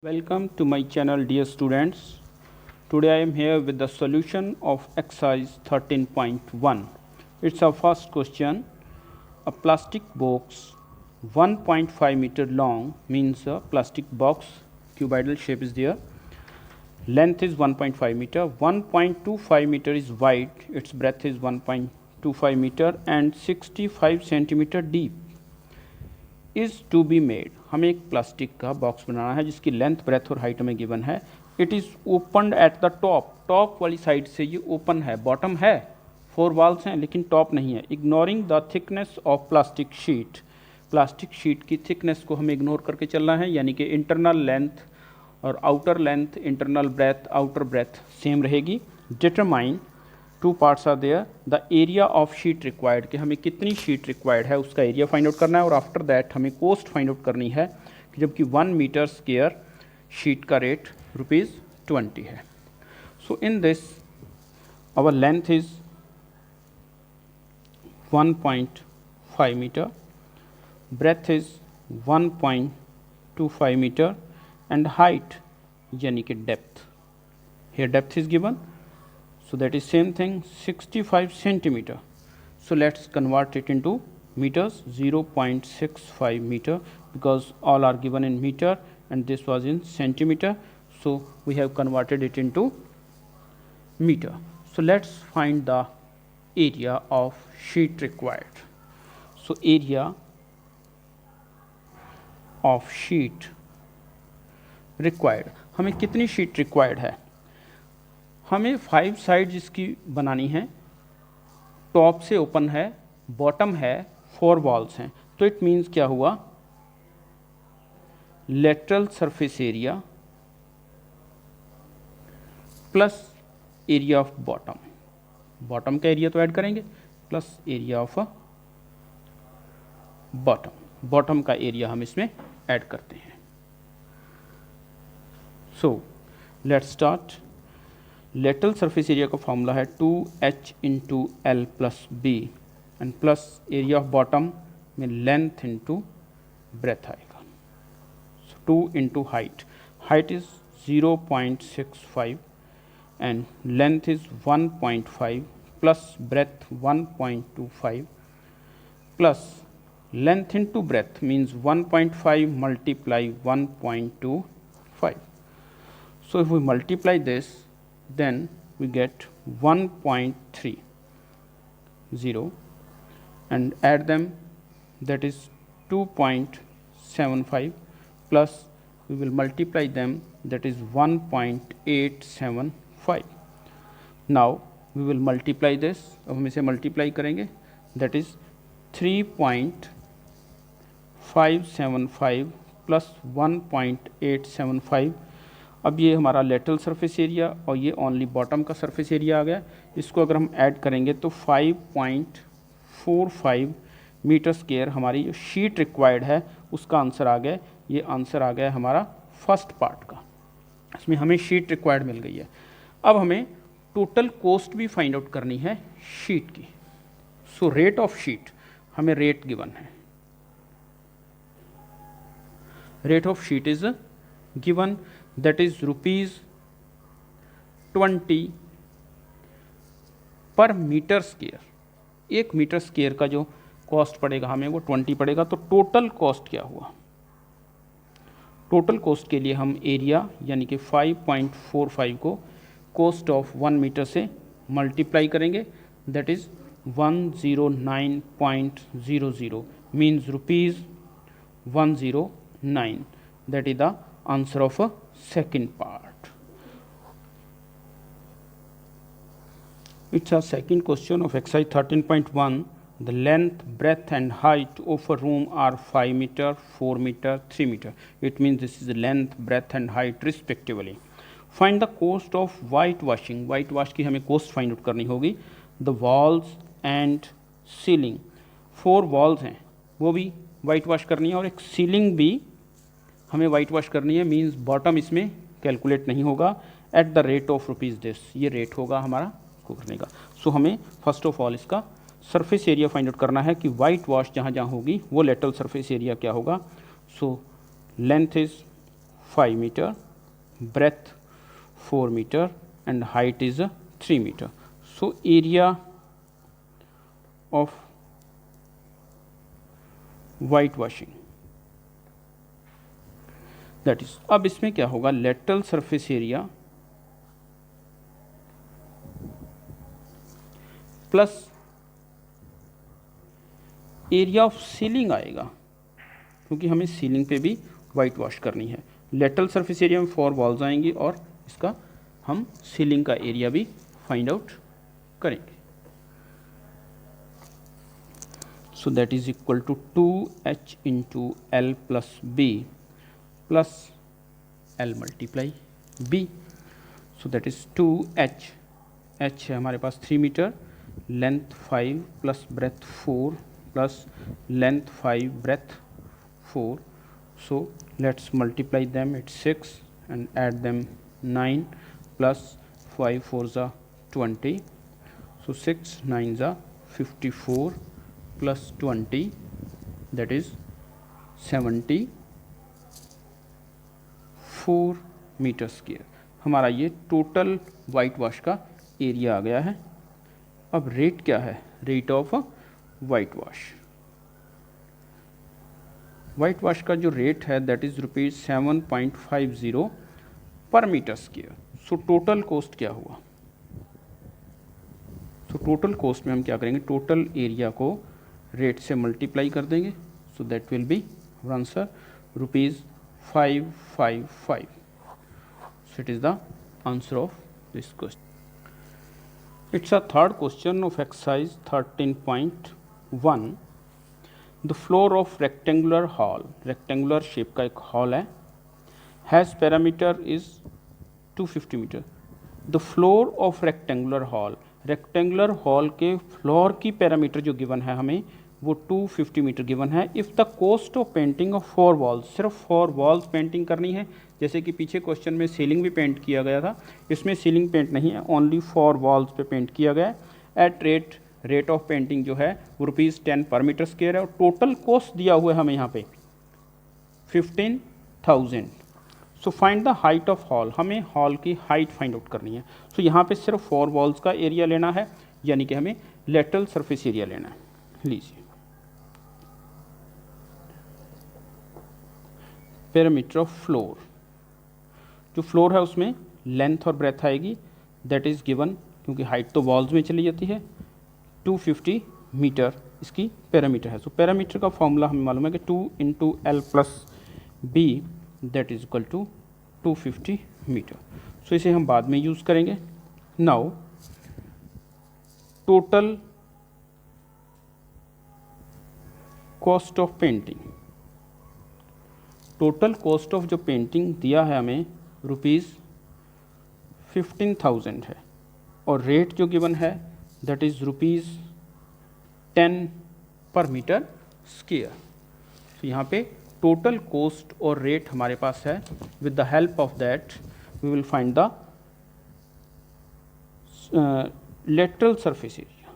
Welcome to my channel, dear students. Today I am here with the solution of exercise 13.1. It's our first question. A plastic box 1.5 meter long, means a plastic box, cuboidal shape is there. Length is 1.5 meter, 1.25 meter is wide, its breadth is 1.25 meter and 65 centimeter deep. Is to be made, हमें एक plastic का box बनाना है जिसकी length, breadth और height हमें given है. It is opened at the top, top वाली साइड से ये ओपन है. बॉटम है, 4 वॉल्स हैं लेकिन टॉप नहीं है. Ignoring the thickness of plastic sheet, plastic sheet की थिकनेस को हमें इग्नोर करके चलना है, यानी कि इंटरनल लेंथ और outer length, internal breadth, outer breadth same रहेगी. Determine, 2 parts are there, the area of sheet required, कि हमें कितनी शीट रिक्वायर्ड है उसका एरिया फाइंड आउट करना है. और आफ्टर दैट हमें कॉस्ट फाइंड आउट करनी है कि जबकि 1 मीटर स्क्वायर शीट का रेट ₹20 है. So in this our length is 1.5 metre, breadth is 1.25 metre and height यानी कि depth, here depth is given, so that is same thing, 65 centimeter. So let's convert it into meters. 0.65 meter, because all are given in meter and this was in centimeter, so we have converted it into meter. So let's find the area of sheet required. So area of sheet required, हमें कितनी sheet required है? हमें 5 sides इसकी बनानी है. Top से open है, bottom है, 4 वॉल्स हैं. तो इट मीन्स क्या हुआ, lateral surface area plus area of bottom, bottom का एरिया तो ऐड करेंगे, plus area of bottom, bottom का एरिया हम इसमें ऐड करते हैं. So let's start. Lateral surface area का फॉर्मूला है 2h into L plus B and plus area of bottom में लेंथ इंटू ब्रेथ आएगा. 2 into height, height is 0.65 and length is 1.5 plus breadth 1.25 plus length into breath means 1.5 multiply 1.25. So if we multiply this, then we get 1.30 and add them, that is 2.75 plus we will multiply them, that is 1.875. now we will multiply this, अब हम इसे multiply करेंगे, that is 3.575 plus 1.875. अब ये हमारा lateral surface area और ये only bottom का सरफेस एरिया आ गया. इसको अगर हम ऐड करेंगे तो 5.45 मीटर स्क्वायर हमारी जो शीट रिक्वायर्ड है उसका आंसर आ गया. ये आंसर आ गया हमारा फर्स्ट पार्ट का, इसमें हमें शीट रिक्वायर्ड मिल गई है. अब हमें टोटल कॉस्ट भी फाइंड आउट करनी है शीट की. सो रेट ऑफ शीट, हमें रेट गिवन है, rate of sheet is given, that is ₹20 पर मीटर स्क्वायर. 1 मीटर स्क्वायर का जो कॉस्ट पड़ेगा हमें वो 20 पड़ेगा. तो टोटल कॉस्ट क्या हुआ? टोटल कॉस्ट के लिए हम एरिया यानी कि 5.45 को कॉस्ट ऑफ 1 मीटर से मल्टीप्लाई करेंगे, that is 109.00 means ₹109. That is the answer of a second part. It's a second question of exercise 13.1. The length, breadth and height of a room are 5 meter, 4 meter, 3 meter. It means this is the length, breadth and height respectively. Find the cost of whitewashing. Whitewash की हमें cost find out करनी होगी. The walls and ceiling. 4 walls हैं वो भी whitewash करनी है और एक ceiling भी हमें वाइट वॉश करनी है. मींस बॉटम इसमें कैलकुलेट नहीं होगा. At the rate of ₹this, ये रेट होगा हमारा उसको करने का. सो हमें फर्स्ट ऑफ ऑल इसका सरफेस एरिया फाइंड आउट करना है कि वाइट वॉश जहाँ जहाँ होगी वो लेटरल सरफेस एरिया क्या होगा. So length is 5 meter, breadth 4 meter and height is 3 meter. So area of whitewashing that is, अब इसमें क्या होगा, lateral surface area plus area of ceiling आएगा, क्योंकि हमें सीलिंग पे भी वाइट वॉश करनी है। लेटरल सरफेस एरिया में 4 वॉल्स आएंगी और इसका हम सीलिंग का एरिया भी फाइंड आउट करेंगे। So that is equal to 2h into L plus B plus L multiply B. So that is 2h, h है हमारे पास 3 meter, length 5 plus breadth 4 plus length 5 breadth 4. So let's multiply them, it's 6 and add them 9 plus 5 4s are 20. So 6 9s are 54 plus 20, that is 74 meter square. हमारा ये total white wash का area आ गया है। अब रेट क्या है, rate of white wash. White wash का जो रेट है that is ₹7.50 per meter square. So total cost क्या हुआ, सो टोटल कॉस्ट में हम क्या करेंगे, टोटल एरिया को रेट से मल्टीप्लाई कर देंगे। So that will be answer ₹555। So it is the answer of this question. It's a third question of exercise 13.1. The floor of rectangular hall, rectangular shape का एक hall है, has perimeter is 250 meter. The floor of rectangular hall, rectangular hall के floor की perimeter जो given है हमें वो 250 metre given है। If the cost of painting of 4 walls, सिर्फ 4 वॉल्स पेंटिंग करनी है, जैसे कि पीछे क्वेश्चन में सीलिंग भी पेंट किया गया था, इसमें सीलिंग पेंट नहीं है, ओनली 4 वॉल्स पे पेंट किया गया है। एट रेट ऑफ पेंटिंग जो है वो ₹10 पर मीटर स्क्वायर है और टोटल कॉस्ट दिया हुआ है हमें यहाँ पे 15,000। So find the height of hall, हमें हॉल की हाइट फाइंड आउट करनी है। सो यहाँ पे सिर्फ 4 वॉल्स का एरिया लेना है, यानी कि हमें लेटरल सरफेस एरिया लेना है। लीजिए पेरीमीटर ऑफ फ्लोर, जो फ्लोर है उसमें लेंथ और ब्रेथ आएगी, दैट इज गिवन, क्योंकि हाइट तो वॉल्स में चली जाती है, 250 मीटर इसकी पैरामीटर है। सो पैरामीटर का फॉर्मूला हमें मालूम है कि 2 into L plus B that is equal to 250 metre. So इसे हम बाद में यूज़ करेंगे। Now total cost of painting, total cost of जो पेंटिंग दिया है हमें ₹15,000 है और रेट जो गिवन है दैट इज ₹10 पर मीटर स्क्वायर। तो यहाँ पे टोटल कॉस्ट और रेट हमारे पास है। With the help of that we will find the lateral surface area,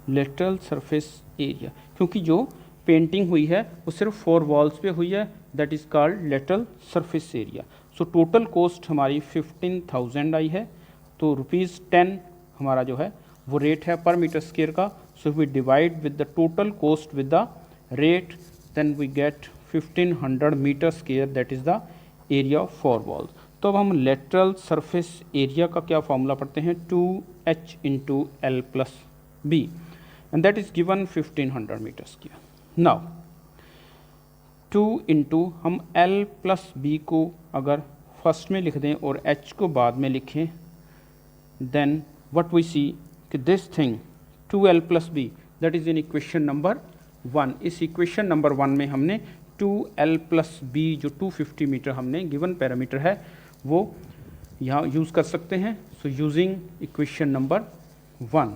lateral surface area, क्योंकि जो पेंटिंग हुई है वो सिर्फ 4 वॉल्स पे हुई है, that is called lateral surface area. So total cost हमारी 15,000 आई है, तो ₹10 हमारा जो है वो रेट है पर मीटर स्क्वायर का। So we divide with the total cost with the rate, then we get 1500 meter square, that is the area of 4 walls. तो अब हम लेटरल सरफेस एरिया का क्या फॉर्मूला पढ़ते हैं, 2h into L plus B and that is given 1500 meter square. Now 2 into हम L plus B को अगर फर्स्ट में लिख दें और H को बाद में लिखें, देन व्हाट वी सी कि this thing 2L plus B that is in equation number 1। इस इक्वेशन नंबर 1 में हमने 2L प्लस बी जो 250 मीटर हमने गिवन पैरामीटर है वो यहाँ यूज़ कर सकते हैं। So using equation number 1,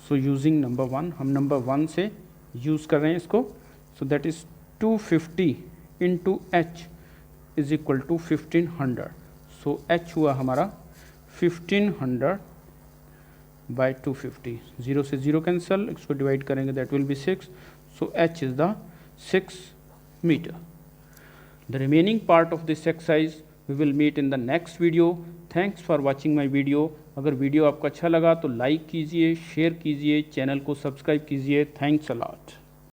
so using number 1, हम नंबर 1 से यूज़ कर रहे हैं इसको। So that is 250 into H is equal to 1500। So H हुआ हमारा 1500 बाई 250, 0 से 0 कैंसिल, इसको डिवाइड करेंगे that will B 6। So H is the 6 meter. The remaining part of this exercise we will meet in the next video. Thanks for watching my video. अगर video आपको अच्छा लगा तो लाइक कीजिए, share कीजिए, channel को subscribe कीजिए. Thanks a lot.